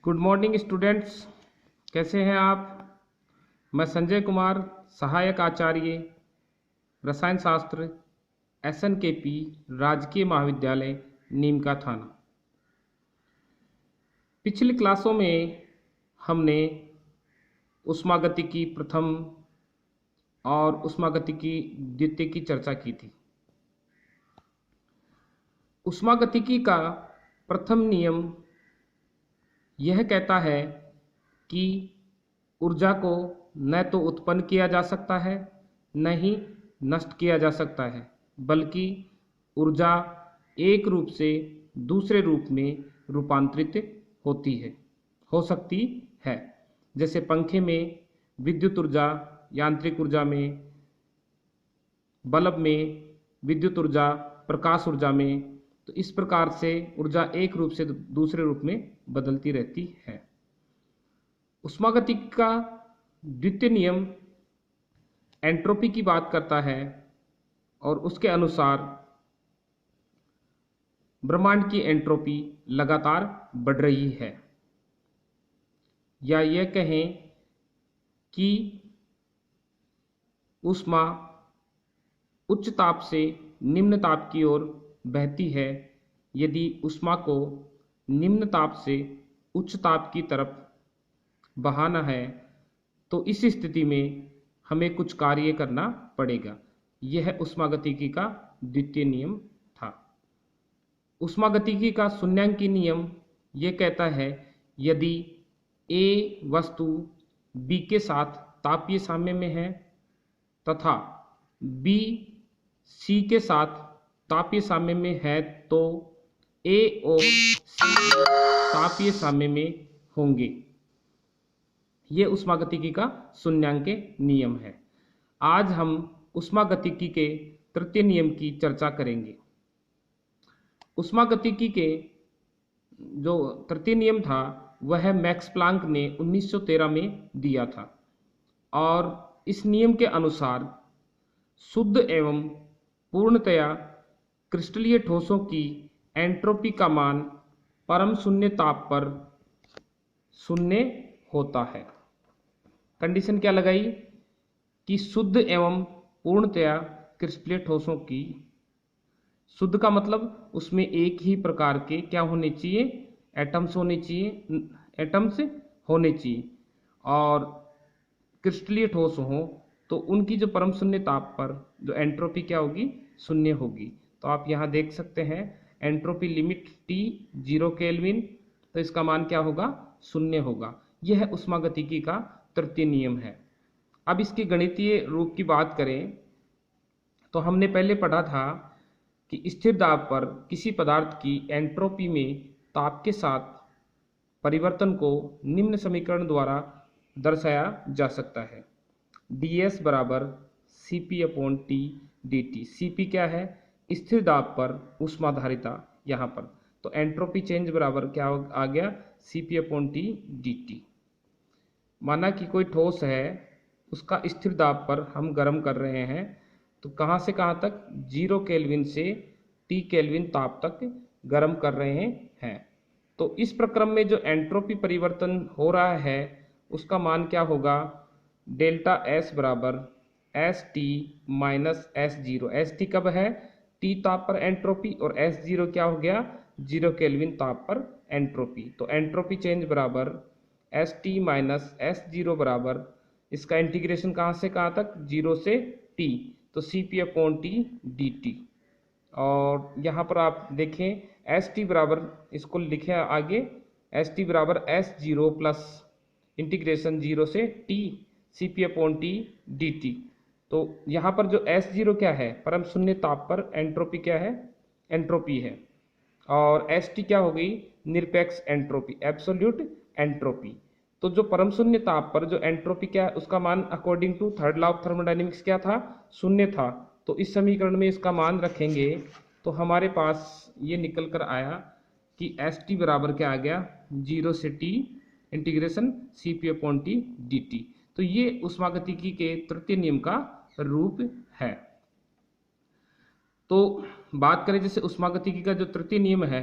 Good morning students, कैसे हैं आप। मैं संजय कुमार, सहायक आचार्य रसायन शास्त्र SNKP राजकीय महाविद्यालय नीम का थाना। पिछली क्लासों में हमने ऊष्मागतिकी प्रथम और ऊष्मागतिकी द्वितीय की चर्चा की थी। ऊष्मागतिकी का प्रथम नियम यह कहता है कि ऊर्जा को न तो उत्पन्न किया जा सकता है न ही नष्ट किया जा सकता है, बल्कि ऊर्जा एक रूप से दूसरे रूप में रूपांतरित हो सकती है। जैसे पंखे में विद्युत ऊर्जा, यांत्रिक ऊर्जा में, बल्ब में विद्युत ऊर्जा, प्रकाश ऊर्जा में। तो इस प्रकार से ऊर्जा एक रूप से दूसरे रूप में बदलती रहती है। ऊष्मागतिकी का द्वितीय नियम एंट्रोपी की बात करता है और उसके अनुसार ब्रह्मांड की एंट्रोपी लगातार बढ़ रही है, या यह कहें कि ऊष्मा उच्च ताप से निम्न ताप की ओर बहती है। यदि ऊष्मा को निम्न ताप से उच्च ताप की तरफ बहाना है तो इस स्थिति में हमें कुछ कार्य करना पड़ेगा। यह ऊष्मागतिकी का द्वितीय नियम था। ऊष्मागतिकी का शून्यांकी नियम यह कहता है, यदि A वस्तु B के साथ तापीय साम्य में है तथा B C के साथ तापीय साम्य में है तो A और C तापीय साम्य में होंगे। ये ऊष्मागतिकी का शून्यांक नियम है। आज हम ऊष्मागतिकी के तृतीय नियम की चर्चा करेंगे। ऊष्मागतिकी के जो तृतीय नियम था वह मैक्स प्लांक ने 1913 में दिया था और इस नियम के अनुसार शुद्ध एवं पूर्णतया क्रिस्टलीय ठोसों की एंट्रोपी का मान परम शून्य ताप पर शून्य होता है। कंडीशन क्या लगाई कि शुद्ध एवं पूर्णतया क्रिस्टलीय ठोसों की, शुद्ध का मतलब उसमें एक ही प्रकार के क्या होने चाहिए, एटम्स होने चाहिए और क्रिस्टलीय ठोस हो तो उनकी जो परम शून्य ताप पर जो एंट्रोपी क्या होगी, शून्य होगी। तो आप यहाँ देख सकते हैं एंट्रोपी लिमिट T 0 केल्विन, तो इसका मान क्या होगा, शून्य होगा। यह ऊष्मागतिकी का तृतीय नियम है। अब इसके गणितीय रूप की बात करें तो हमने पहले पढ़ा था कि स्थिर दाब पर किसी पदार्थ की एंट्रोपी में ताप के साथ परिवर्तन को निम्न समीकरण द्वारा दर्शाया जा सकता है। ds बराबर Cp/T dt। Cp क्या है, स्थिर दाब पर ऊष्माधारिता यहाँ पर, तो एंट्रोपी चेंज बराबर क्या आ गया, Cp/T dt। माना कि कोई ठोस है, उसका स्थिर दाब पर हम गर्म कर रहे हैं, तो कहाँ से कहाँ तक, 0 केल्विन से T केल्विन ताप तक गर्म कर रहे हैं। तो इस प्रक्रम में जो एंट्रोपी परिवर्तन हो रहा है उसका मान क्या होगा, डेल्टा S बराबर ST माइनस S0। ST कब है, T ताप पर एंट्रोपी, और S0 क्या हो गया, 0 केल्विन ताप पर एंट्रोपी। तो एंट्रोपी चेंज बराबर ST माइनस S0 बराबर, इसका इंटीग्रेशन कहाँ से कहाँ तक, 0 से T, तो Cp/T dt। और यहाँ पर आप देखें ST बराबर, इसको लिखें आगे, ST बराबर S0 प्लस इंटीग्रेशन 0 से T Cp/T dt। तो यहाँ पर जो S0 क्या है, परम शून्य ताप पर एंट्रोपी क्या है, एंट्रोपी है, और ST क्या हो गई, निरपेक्ष एंट्रोपी, एब्सोल्यूट एंट्रोपी। तो जो परम शून्य ताप पर जो एंट्रोपी क्या है, उसका मान according to third law of thermodynamics क्या था, शून्य था। तो इस समीकरण में इसका मान रखेंगे तो हमारे पास ये निकल कर आया कि ST बराबर क्या आ गया, 0 से T इंटीग्रेशन Cp/T dt। तो ये ऊष्मागतिकी के तृतीय नियम का रूप है। तो बात करें जैसे ऊष्मागतिकी का जो तृतीय नियम है,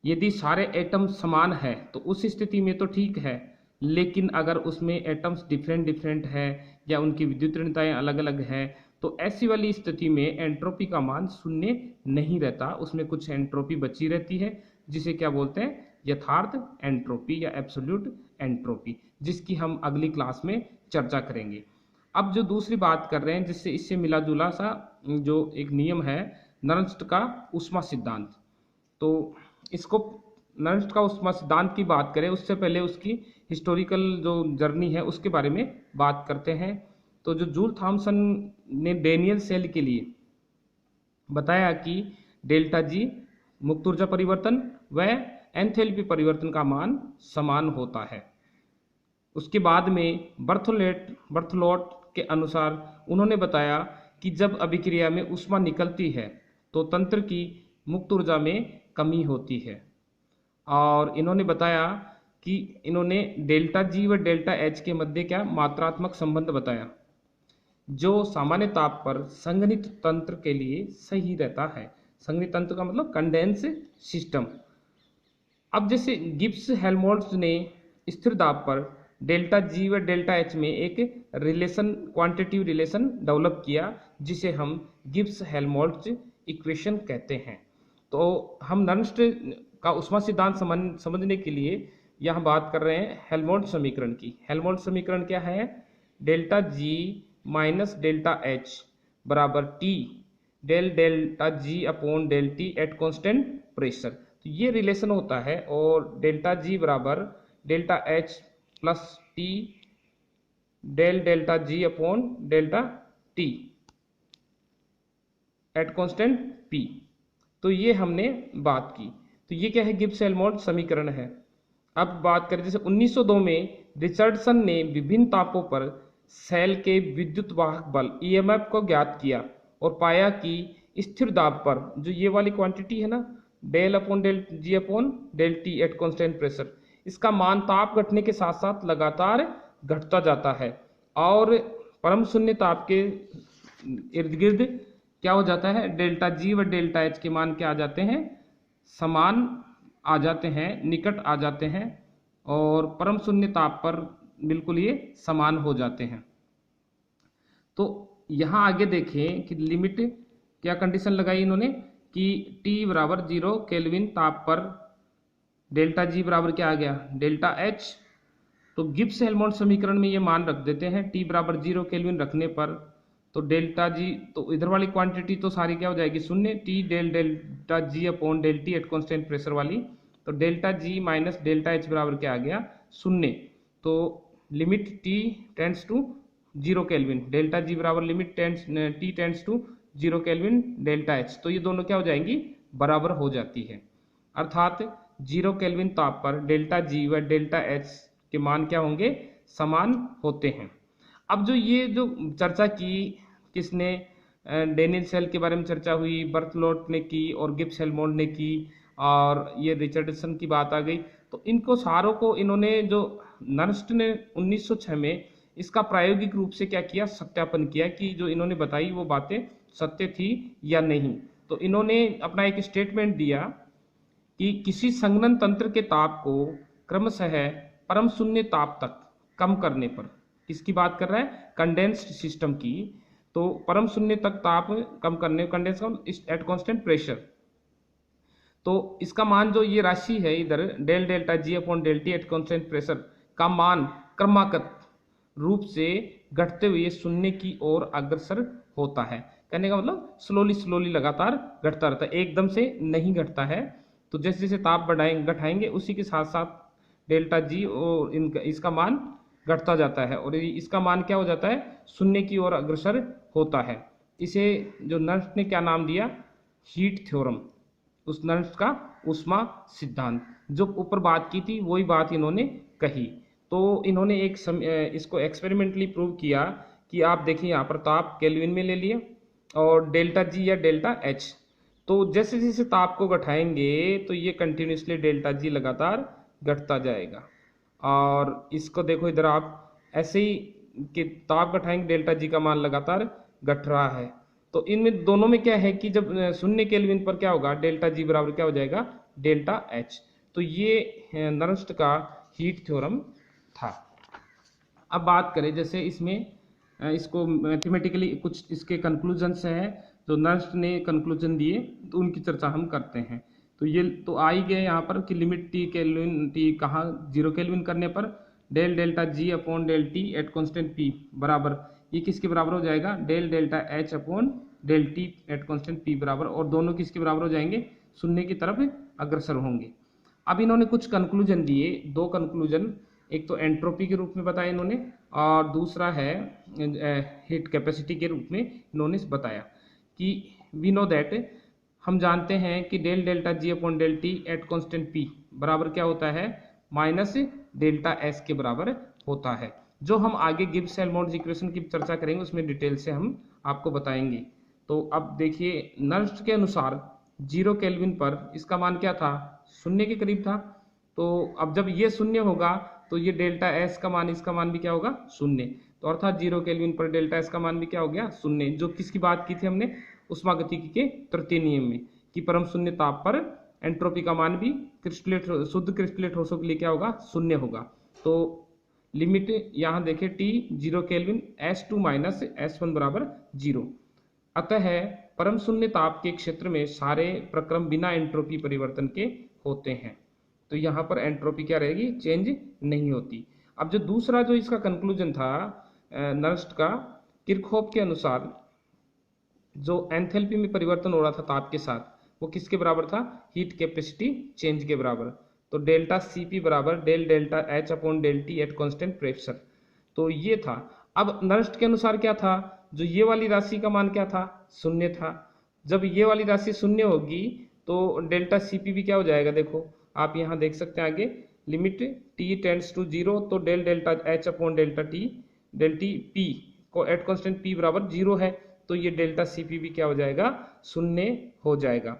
यदि सारे एटम समान है तो उस स्थिति में तो ठीक है, लेकिन अगर उसमें एटम्स डिफरेंट डिफरेंट है या उनकी विद्युत ऋणताएं अलग अलग है, तो ऐसी वाली स्थिति में एंट्रोपी का मान शून्य नहीं रहता, उसमें कुछ एंट्रोपी बची रहती है, जिसे क्या बोलते हैं, यथार्थ एंट्रोपी या एब्सोल्यूट एंट्रोपी, जिसकी हम अगली क्लास में चर्चा करेंगे। अब जो दूसरी बात कर रहे हैं, जिससे इससे मिला जुला सा जो एक नियम है नर्स्ट का ऊष्मा सिद्धांत, तो इसको नर्स्ट का ऊष्मा सिद्धांत की बात करें उससे पहले उसकी हिस्टोरिकल जो जर्नी है उसके बारे में बात करते हैं। तो जो जूल थॉमसन ने डेनियल सेल के लिए बताया कि डेल्टा जी मुक्त ऊर्जा परिवर्तन व एंथैल्पी परिवर्तन का मान समान होता है। उसके बाद में बर्थलोट के अनुसार उन्होंने बताया कि जब अभिक्रिया में ऊष्मा निकलती है तो तंत्र की मुक्त ऊर्जा में कमी होती है, और इन्होंने बताया कि इन्होंने डेल्टा जी व डेल्टा एच के मध्य क्या मात्रात्मक संबंध बताया, जो सामान्य ताप पर संघनित तंत्र के लिए सही रहता है। संघनित तंत्र का मतलब कंडेंस सिस्टम। अब जैसे गिब्स हेल्महोल्ट्ज ने स्थिर दाब पर डेल्टा जी व डेल्टा एच में एक रिलेशन, क्वांटिटिव रिलेशन डेवलप किया, जिसे हम गिब्स हेल्महोल्ट्ज इक्वेशन कहते हैं। तो हम नर्स्ट का ऊष्मा सिद्धांत समझने के लिए यहाँ बात कर रहे हैं हेल्महोल्ट्ज समीकरण की। हेल्महोल्ट्ज समीकरण क्या है, delta G minus delta H बराबर T del delta G upon del T at constant pressure. तो ये रिलेशन होता है, और डेल्टा जी बराबर delta H plus T del delta G upon delta T at constant P. तो ये हमने बात की। तो ये क्या है, गिब्स हेल्महोल्ट्ज समीकरण है। अब बात करें जैसे 1902 में रिचर्डसन ने विभिन्न तापों पर सेल के विद्युत वाहक बल ईएमएफ को ज्ञात किया और पाया कि स्थिर दाब पर जो ये वाली क्वांटिटी है ना, del upon del G upon del T at constant pressure, इसका मान ताप घटने के साथ साथ लगातार घटता जाता है, और परम शून्य ताप के इर्द गिर्द क्या हो जाता है, डेल्टा जी व डेल्टा एच के मान क्या आ जाते हैं, समान आ जाते हैं, निकट आ जाते हैं, और परम शून्य ताप पर बिल्कुल ये समान हो जाते हैं। तो यहाँ आगे देखें कि लिमिट क्या कंडीशन लगाई इन्होंने कि T बराबर 0 केल्विन ताप पर डेल्टा जी बराबर क्या आ गया, डेल्टा एच। तो गिब्स हेल्महोल्ट्ज समीकरण में ये मान रख देते हैं, T बराबर 0 केल्विन रखने पर तो डेल्टा जी, तो इधर वाली क्वांटिटी तो सारी क्या हो जाएगी, शून्य, T del delta G upon del T at constant pressure वाली, तो delta G minus delta H बराबर क्या आ गया, शून्य। तो limit T tends to 0 kelvin, delta G बराबर limit T tends to 0 kelvin delta H, तो ये दोनों क्या हो जाएंगी, बराबर हो जाती है। अर्थात 0 केल्विन ताप पर डेल्टा जी व डेल्टा एच के मान क्या होंगे, समान होते हैं। अब जो ये जो चर्चा की किसने, डेनियल सेल के बारे में चर्चा हुई, बर्थलोट ने की और गिब्स हेल्महोल्ट्ज ने की, और ये रिचर्डसन की बात आ गई। तो इनको सारों को इन्होंने, जो नर्स्ट ने 1906 में इसका प्रायोगिक रूप से क्या किया, सत्यापन किया कि जो इन्होंने बताई वो बातें सत्य थी या नहीं। तो इन्होंने अपना एक स्टेटमेंट दिया कि किसी संघनन तंत्र के ताप को क्रमशः परम शून्य ताप तक कम करने पर, किसकी बात कर रहा है, कंडेंस्ड सिस्टम की, तो परम शून्य तक ताप कम करने, कंडेंस एट कांस्टेंट प्रेशर, तो इसका मान जो ये राशि है इधर del delta G upon del T at constant pressure का मान क्रमागत रूप से घटते हुए शून्य की ओर अग्रसर होता है। कहने का मतलब स्लोली स्लोली लगातार घटता रहता है, एकदम से नहीं घटता है। तो जैसे जैसे ताप बढ़ाएंगे घटाएंगे उसी के साथ साथ डेल्टा जी और इसका मान घटता जाता है, और इसका मान क्या हो जाता है, शून्य की ओर अग्रसर होता है। इसे जो नर्स्ट ने क्या नाम दिया, हीट थ्योरम, उस नर्स्ट का ऊष्मा सिद्धांत। जो ऊपर बात की थी वही बात इन्होंने कही। तो इन्होंने इसको एक्सपेरिमेंटली प्रूव किया कि आप देखिए यहाँ पर ताप केल्विन में ले लिए और डेल्टा जी या डेल्टा एच, तो जैसे जैसे ताप को घटाएंगे तो ये कंटिन्यूसली डेल्टा जी लगातार घटता जाएगा। और इसको देखो इधर आप ऐसे ही कि ताप घटाएंगे डेल्टा जी का मान लगातार घट रहा है। तो इनमें दोनों में क्या है कि जब शून्य केल्विन पर क्या होगा, डेल्टा जी बराबर क्या हो जाएगा, डेल्टा एच। तो ये नर्स्ट का हीट थ्योरम था। अब बात करें जैसे इसमें इसको मैथमेटिकली कुछ इसके कंक्लूजन्स हैं जो नर्स्ट ने कंक्लूजन दिए, तो उनकी चर्चा हम करते हैं। तो ये तो आ ही गए यहाँ पर कि लिमिट टी केल्विन, टी कहाँ 0 केल्विन करने पर del delta G upon del T at constant P बराबर, ये किसके बराबर हो जाएगा, del delta H upon del T at constant P बराबर, और दोनों किसके बराबर हो जाएंगे, शून्य की तरफ अग्रसर होंगे। अब इन्होंने कुछ कंक्लूजन दिए, दो कंक्लूजन, एक तो एंट्रोपी के रूप में बताया इन्होंने, और दूसरा है हीट कैपेसिटी के रूप में इन्होंने बताया कि वी नो दैट, हम जानते हैं कि del delta G upon del T at constant P बराबर क्या होता है, माइनस डेल्टा एस के बराबर होता है। जो हम आगे गिब्स हेल्महोल्ट्ज इक्वेशन की चर्चा करेंगे उसमें डिटेल से हम आपको बताएंगे। तो अब देखिए नर्स्ट के अनुसार 0 केल्विन पर इसका मान क्या था, शून्य के करीब था। तो अब जब ये शून्य होगा तो ये डेल्टा एस का मान, इसका मान भी क्या होगा, शून्य। तो अर्थात 0 केल्विन पर डेल्टा एस का मान भी क्या हो गया, शून्य। जो किसकी बात की थी हमने, उष्मागतिकी के तृतीय नियम में, कि परम शून्य ताप पर एंट्रोपी का मान भी क्रिस्टलेट शुद्ध क्रिस्टलेट ठोसों के लिए क्या होगा, शून्य होगा। तो लिमिट यहाँ देखें T 0 kelvin S2 minus S1 बराबर 0। अतः परम शून्य ताप के क्षेत्र में सारे प्रक्रम बिना एंट्रोपी परिवर्तन के होते हैं। तो यहाँ पर एंट्रोपी क्या रहेगी, चेंज नहीं होती। अब जो दूसरा जो इसका कंक्लूजन था नर्स्ट का, किरचॉफ के अनुसार जो एंथैल्पी में परिवर्तन हो रहा था ताप के साथ, वो किसके बराबर था, हीट कैपेसिटी चेंज के बराबर। तो डेल्टा Cp बराबर del delta H upon del T at constant pressure. तो ये था। अब नर्स्ट के अनुसार क्या था, जो ये वाली राशि का मान क्या था, शून्य था। जब ये वाली राशि शून्य होगी तो डेल्टा Cp भी क्या हो जाएगा, देखो आप यहाँ देख सकते हैं आगे, लिमिट t टेंड्स टू 0, तो del delta H upon delta T del T P को एट कॉन्स्टेंट p बराबर 0 है, तो ये डेल्टा Cp भी क्या हो जाएगा, शून्य हो जाएगा।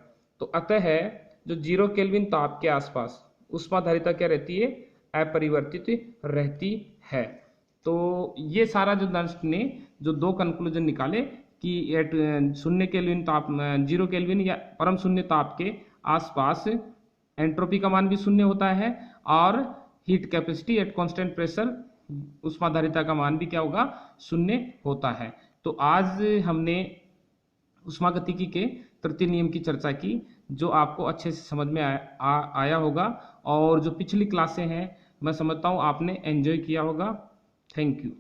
तो अतः है जो 0 केल्विन ताप के आसपास ऊष्माधारिता क्या रहती है, अपरिवर्तित रहती है। तो ये सारा जो नर्स्ट ने जो दो कंक्लूजन निकाले कि एट शून्य केल्विन ताप 0 केल्विन या परम शून्य ताप के आसपास एंट्रोपी का मान भी शून्य होता है, और heat capacity at constant pressure ऊष्माधारिता का मान भी क्या होगा, शून्य होता है। तो आज हमने ऊष्मागतिकी के तृतीय नियम की चर्चा की, जो आपको अच्छे से समझ में आया होगा, और जो पिछली क्लासें हैं मैं समझता हूँ आपने एंजॉय किया होगा। Thank you.